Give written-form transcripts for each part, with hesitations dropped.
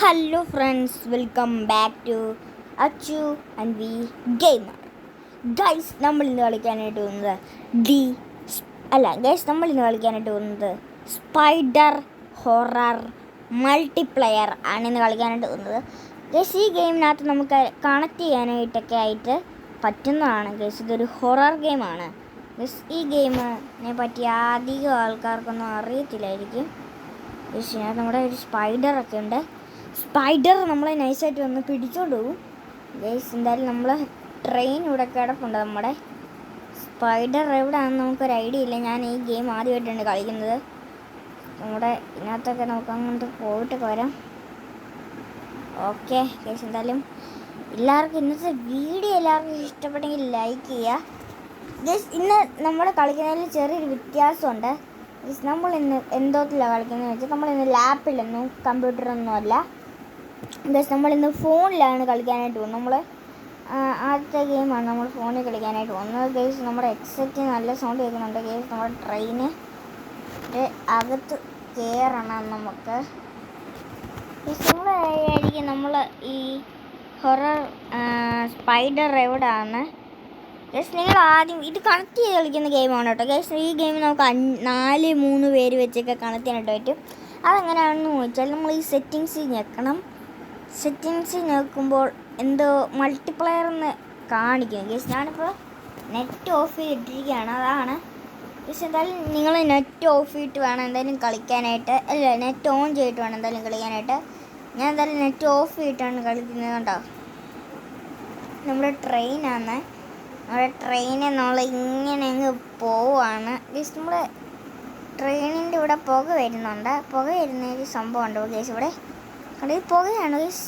Hello friends, welcome back to Achu and V gamer. Guys നമ്മൾ ഇന്ന് കളിക്കാനായിട്ട് പോകുന്നത് സ്പൈഡർ ഹൊറർ മൾട്ടിപ്ലെയർ ആണ് ഇന്ന് കളിക്കാനായിട്ട് പോകുന്നത്. ഗൈസ് ഈ ഗെയിമിനകത്ത് നമുക്ക് കണക്ട് ചെയ്യാനായിട്ടൊക്കെ ആയിട്ട് പറ്റുന്നതാണ്. ഗൈസ് ഇതൊരു ഹൊറർ ഗെയിമാണ്. ഗൈസ് ഈ ഗെയിമിനെ പറ്റി അധികം ആൾക്കാർക്കൊന്നും അറിയത്തില്ലായിരിക്കും. ഗൈസ് ഇതിനകത്ത് നമ്മുടെ ഒരു സ്പൈഡറൊക്കെ ഉണ്ട്. സ്പൈഡർ നമ്മളെ നൈസായിട്ട് വന്ന് പിടിച്ചോണ്ട് പോകും. ഗൈസ് എന്തായാലും നമ്മൾ ട്രെയിൻ ഇവിടെ കിടപ്പുണ്ട്. നമ്മുടെ സ്പൈഡർ എവിടെയാണെന്ന് നമുക്കൊരു ഐഡിയ ഇല്ല. ഞാൻ ഈ ഗെയിം ആദ്യമായിട്ടാണ് കളിക്കുന്നത്. നമ്മുടെ ഇതിനകത്തൊക്കെ നമുക്ക് അങ്ങോട്ട് പോയിട്ടൊക്കെ വരാം. ഓക്കെ ഗൈസ്, എന്തായാലും എല്ലാവർക്കും ഇന്നത്തെ വീഡിയോ എല്ലാവർക്കും ഇഷ്ടപ്പെട്ടെങ്കിൽ ലൈക്ക് ചെയ്യുക. ഗൈസ് ഇന്ന് നമ്മൾ കളിക്കുന്നതിൽ ചെറിയൊരു വ്യത്യാസമുണ്ട്. ഗൈസ് നമ്മൾ ഇന്ന് എന്തോത്തിലാണ് കളിക്കുന്നതെന്ന് വെച്ചാൽ നമ്മളിന്ന് ലാപ്പിലൊന്നും കമ്പ്യൂട്ടറൊന്നും അല്ല. ഗൈസ് നമ്മളിന്ന് ഫോണിലാണ് കളിക്കാനായിട്ട് പോകുന്നത്. നമ്മൾ ആദ്യത്തെ ഗെയിമാണ് നമ്മൾ ഫോണിൽ കളിക്കാനായിട്ട് പോകുന്നത്. ഗൈസ് നമ്മുടെ എക്സെറ്റ് നല്ല സൗണ്ട് കേൾക്കുന്നുണ്ട്. ഗൈസ് നമ്മുടെ ട്രെയിന് അകത്ത് കയറണം നമുക്ക്. ഗൈസ് നമ്മളായിരിക്കും നമ്മൾ ഈ ഹൊറർ സ്പൈഡർ എവിടെയാണ്. ഗൈസ് നിങ്ങൾ ആദ്യം ഇത് കണക്ട് ചെയ്ത് കളിക്കുന്ന ഗെയിമാണ് കേട്ടോ. ഗൈസ് ഈ ഗെയിം നമുക്ക് 4-3 പേര് വെച്ചൊക്കെ കണക്ട് ചെയ്യാനായിട്ട് പറ്റും. അതെങ്ങനെയാണെന്ന് ചോദിച്ചാൽ നമ്മൾ ഈ സെറ്റിങ്സിൽ ഞെക്കണം. സെറ്റിങ്സിൽ നോക്കുമ്പോൾ എന്തോ മൾട്ടിപ്ലെയർ എന്ന് കാണിക്കും. ഗൈസ് ഞാനിപ്പോൾ നെറ്റ് ഓഫ് ചെയ്തിട്ടിരിക്കുകയാണ്. അതാണ് ഗൈസ്. എന്തായാലും നിങ്ങൾ നെറ്റ് ഓഫ് ചെയ്തിട്ട് വേണം എന്തായാലും കളിക്കാനായിട്ട്. അല്ല, നെറ്റ് ഓൺ ചെയ്തിട്ട് വേണം എന്തായാലും കളിക്കാനായിട്ട്. ഞാൻ എന്തായാലും നെറ്റ് ഓഫ് ചെയ്തിട്ടാണ് കളിക്കുന്നത്. കണ്ടോ, നമ്മുടെ ട്രെയിനാണ്. നമ്മുടെ ട്രെയിനിൽ നമ്മൾ ഇങ്ങനെ അങ്ങ് പോവാണ്. ഗൈസ് നമ്മുടെ ട്രെയിനിൻ്റെ ഇവിടെ പുക വരുന്നുണ്ട്. പുക വരുന്നൊരു സംഭവമുണ്ട് ഗൈസ്. ഇവിടെ കണ്ടത് പുകയാണ് ഗൈസ്.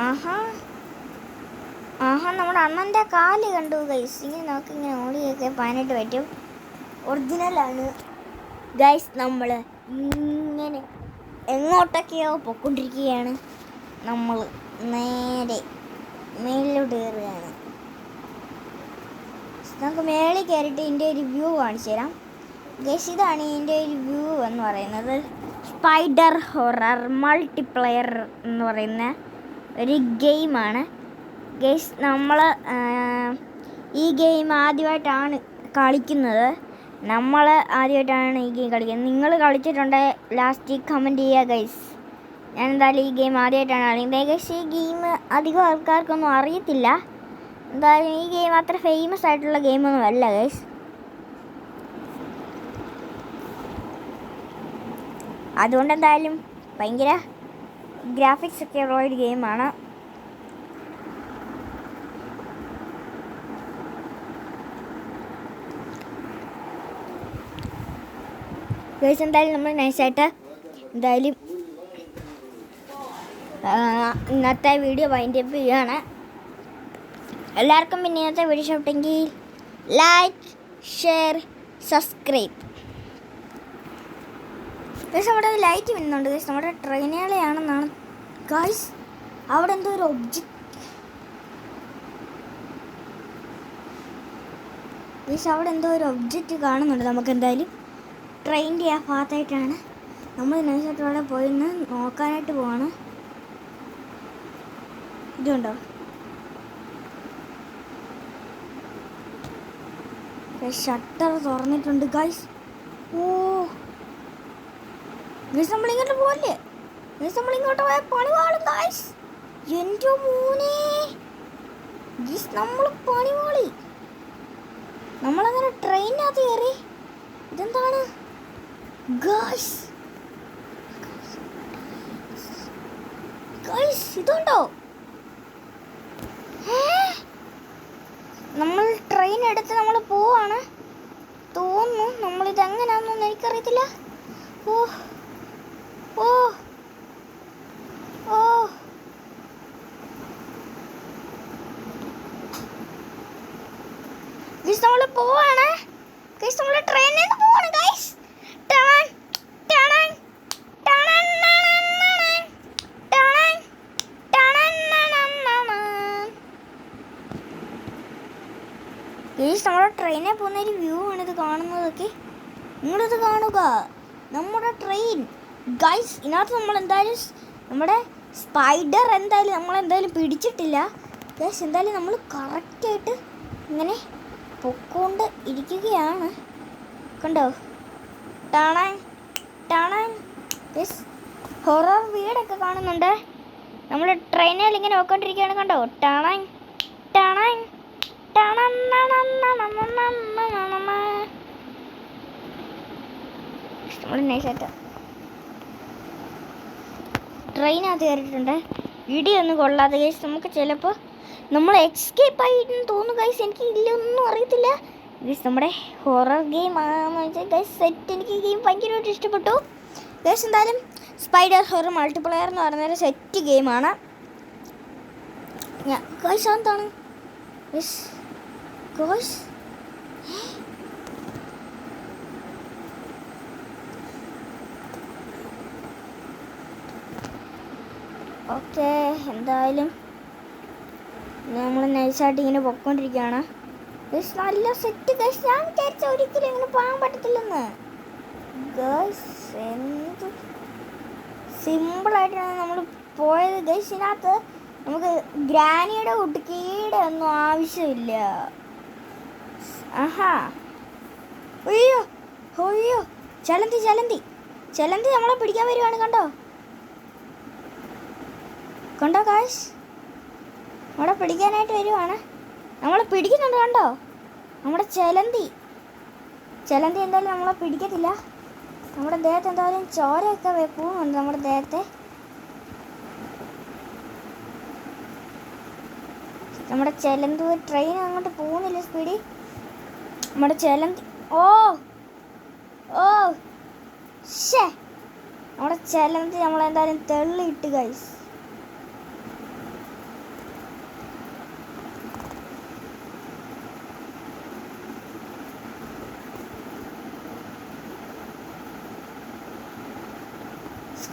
ആഹാ നമ്മുടെ അണ്ണൻ്റെ കാല് കണ്ടു ഗൈസ്. ഇങ്ങനെ നമുക്ക് ഇങ്ങനെ ഓടിയൊക്കെ പാനായിട്ട് പറ്റും. ഒറിജിനലാണ് ഗൈസ്. നമ്മൾ ഇങ്ങനെ എങ്ങോട്ടൊക്കെയോ പൊയ്ക്കൊണ്ടിരിക്കുകയാണ്. നമ്മൾ നേരെ മേളിലോട്ട് കയറുകയാണ്. നമുക്ക് മേളിൽ കയറിയിട്ട് ഇതിൻ്റെ ഒരു വ്യൂ കാണിച്ചു തരാം ഗൈസ്. ഇതാണ് ഇതിൻ്റെ ഒരു വ്യൂ എന്ന് പറയുന്നത്. സ്പൈഡർ ഹൊറർ മൾട്ടിപ്ലെയർ എന്ന് പറയുന്ന ഒരു ഗെയിമാണ് ഗൈസ്. നമ്മൾ ഈ ഗെയിം ആദ്യമായിട്ടാണ് കളിക്കുന്നത്. നമ്മൾ ആദ്യമായിട്ടാണ് ഈ ഗെയിം കളിക്കുന്നത്. നിങ്ങൾ കളിച്ചിട്ടുണ്ടെങ്കിൽ ലാസ്റ്റ് കമൻറ്റ് ചെയ്യുക ഗൈസ്. ഞാൻ എന്തായാലും ഈ ഗെയിം ആദ്യമായിട്ടാണ് കളിക്കുന്നത് ഗൈസ്. ഈ ഗെയിം അധികം ആൾക്കാർക്കൊന്നും അറിയത്തില്ല. എന്തായാലും ഈ ഗെയിം അത്ര ഫേമസ് ആയിട്ടുള്ള ഗെയിമൊന്നും അല്ല ഗൈസ്. അതുകൊണ്ട് എന്തായാലും ഭയങ്കര ഗ്രാഫിക്സ് ഒക്കെ ഉള്ള ഒരു ഗെയിമാണ്. ഗൈസ് എന്തായാലും നമ്മൾ നൈസായിട്ട് എന്തായാലും ഇന്നത്തെ വീഡിയോ വൈൻഡ് അപ്പ് ചെയ്യുകയാണ്. എല്ലാവർക്കും പിന്നെ ഇന്നത്തെ വീഡിയോ ഇഷ്ടപ്പെട്ടെങ്കിൽ ലൈക്ക്, ഷെയർ, സബ്സ്ക്രൈബ്. ഗൈസ് നമ്മുടെ ലൈറ്റ് വരുന്നുണ്ട് ഗൈസ്. നമ്മുടെ ട്രെയിനുകളെയാണെന്നാണ് ഗൈസ്. അവിടെ എന്തോ ഒരു ഒബ്ജക്റ്റ് ഗൈസ്, അവിടെ എന്തോ ഒരു ഒബ്ജക്റ്റ് കാണുന്നുണ്ട്. നമുക്ക് എന്തായാലും ട്രെയിനിൻ്റെ ആ ഭാഗത്തായിട്ടാണ് നമ്മൾ നൈസായിട്ട് അവിടെ പോയി നോക്കാനായിട്ട് പോവാണ്. ഇതുണ്ടോ ഷട്ടർ തുറന്നിട്ടുണ്ട് ഗൈസ്. ഓ ഗൈസ് നമ്മളിങ്ങോട്ട് പോകല്ലേ ഗൈസ്. നമ്മളിങ്ങോട്ട് പോയ പണി വാളും ഗൈസ്. എൻ്റെ മോനെ ഗൈസ്, നമ്മൾ പണി വാളി. നമ്മളങ്ങനെ ട്രെയിനിനകത്ത് കയറി. ഇതെന്താണ് ഗൈസ്? ഗൈസ് ഇതുണ്ടോ? നമ്മൾ ട്രെയിൻ എടുത്ത് നമ്മൾ പോവാണ് തോന്നുന്നു. നമ്മളിത് എങ്ങനെയാണെന്നൊന്നും എനിക്കറിയത്തില്ല. ഓ ഓ ഓ ഗൈസ് നമ്മൾ പോവാണ് ഗൈസ്. നമ്മൾ ട്രെയിനിൽ നിന്ന് പോവാണ് ഗൈസ്. ഗൈസ് നമ്മുടെ ട്രെയിനിൽ പോകുന്നൊരു വ്യൂ ആണിത് കാണുന്നതൊക്കെ. നിങ്ങളിത് കാണുക. നമ്മുടെ ട്രെയിൻ ഗൈസ് ഇതിനകത്ത് നമ്മൾ എന്തായാലും നമ്മുടെ സ്പൈഡർ എന്തായാലും നമ്മളെന്തായാലും പിടിച്ചിട്ടില്ല. ഗൈസ് എന്തായാലും നമ്മൾ കറക്റ്റായിട്ട് ഇങ്ങനെ പൊക്കോണ്ട് ഇരിക്കുകയാണ്. കണ്ടോ? ടാണാൻ ടാണാൻ. ഗൈസ് ഹൊറർ വീടൊക്കെ കാണുന്നുണ്ട്. നമ്മൾ ട്രെയിനിൽ ഇങ്ങനെ നോക്കിക്കൊണ്ടിരിക്കുകയാണ്. കണ്ടോ? ടാണാൻ ടാണാൻ ടാണാൻ. നമ്മൾ നൈസായിട്ട് ട്രെയിനകത്ത് കയറിയിട്ടുണ്ട്. ഇടിയൊന്നും കൊള്ളാതെ ഗൈസ്. നമുക്ക് ചിലപ്പോൾ നമ്മൾ എസ്കേപ്പ് ആയിട്ടെന്ന് തോന്നുന്നു ഗൈസ്. എനിക്ക് ഇല്ലൊന്നും അറിയത്തില്ല ഗൈസ്. നമ്മുടെ ഹൊറർ ഗെയിം ആണെന്ന് വെച്ചാൽ ഗൈസ് സെറ്റ്. എനിക്ക് ഈ ഗെയിം ഭയങ്കരമായിട്ട് ഇഷ്ടപ്പെട്ടു ഗൈസ്. എന്തായാലും സ്പൈഡർ ഹൊറർ മൾട്ടിപ്ലെയർ എന്ന് പറയുന്നൊരു സെറ്റ് ഗെയിമാണ്. ഗൈസ് എന്താണ് ഗൈസ്? ഗൈസ് ഓക്കെ, എന്തായാലും നമ്മൾ നൈസായിട്ട് ഇങ്ങനെ പൊയ്ക്കൊണ്ടിരിക്കുകയാണ് ഗൈസ്. നല്ല സെറ്റ് ഗൈസ്. ഞാൻ വിചാരിച്ച ഒരിക്കലും ഇങ്ങനെ പോകാൻ പറ്റത്തില്ലെന്ന് ഗൈസ്. എന്ത് സിമ്പിളായിട്ടാണ് നമ്മൾ പോയത് ഗൈസ്. ഇതിനകത്ത് നമുക്ക് ഗ്രാനിയുടെ കുട്ടിക്കീടെ ഒന്നും ആവശ്യമില്ല. ആഹാ, അയ്യോ അയ്യോ, ചലന്തി ചലന്തി ചലന്തി നമ്മളെ പിടിക്കാൻ വരുവാണ്. കണ്ടോ കണ്ടോ ഗൈസ്? നമ്മളെ പിടിക്കാനായിട്ട് വരുവാണ്. നമ്മളെ പിടിക്കുന്നുണ്ട്. കണ്ടോ? നമ്മുടെ ചലന്തി എന്തായാലും നമ്മളെ പിടിക്കത്തില്ല. നമ്മുടെ ദേഹത്ത് എന്തായാലും ചോരയൊക്കെ പോകുന്നുണ്ട്. നമ്മുടെ ദേഹത്തെ നമ്മുടെ ചലന്തി ട്രെയിൻ അങ്ങോട്ട് പോകുന്നില്ല സ്പീഡിൽ. നമ്മുടെ ചലന്തി ഓ ഓ ഷേ, നമ്മുടെ ചലന്തി നമ്മളെന്തായാലും തെള്ളിയിട്ട് ഗൈസ്.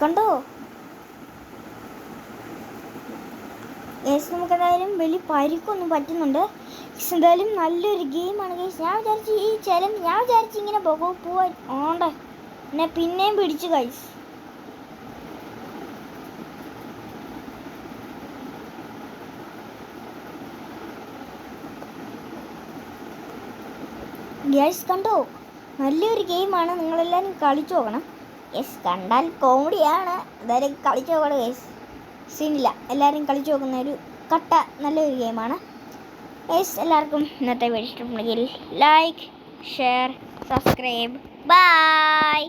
കണ്ടോ ഗൈസ്? നമുക്ക് എന്തായാലും വലിയ പരിക്കൊന്നും പറ്റുന്നുണ്ട്. എന്തായാലും നല്ലൊരു ഗെയിമാണ് ഗൈസ്. ഞാൻ വിചാരിച്ചു ഈ ചലഞ്ച് ഇങ്ങനെ പോവാൻ ഓണ്ടേ എന്നെ പിന്നെയും പിടിച്ചു ഗൈസ്. ഗൈസ് കണ്ടോ? നല്ലൊരു ഗെയിമാണ്. നിങ്ങളെല്ലാവരും കളിച്ചു നോക്കണം. യെസ്, കണ്ടാൽ കോമഡിയാണ്. എന്തായാലും കളിച്ചു നോക്കണം ഗൈസ്. സീനില്ല, എല്ലാവരും കളിച്ചു നോക്കുന്ന ഒരു കട്ട നല്ലൊരു ഗെയിമാണ് ഗൈസ്. എല്ലാവർക്കും ഇന്നത്തെ വീഡിയോ ഇഷ്ടപ്പെട്ടെങ്കിൽ ലൈക്ക്, ഷെയർ, സബ്സ്ക്രൈബ്. ബൈ.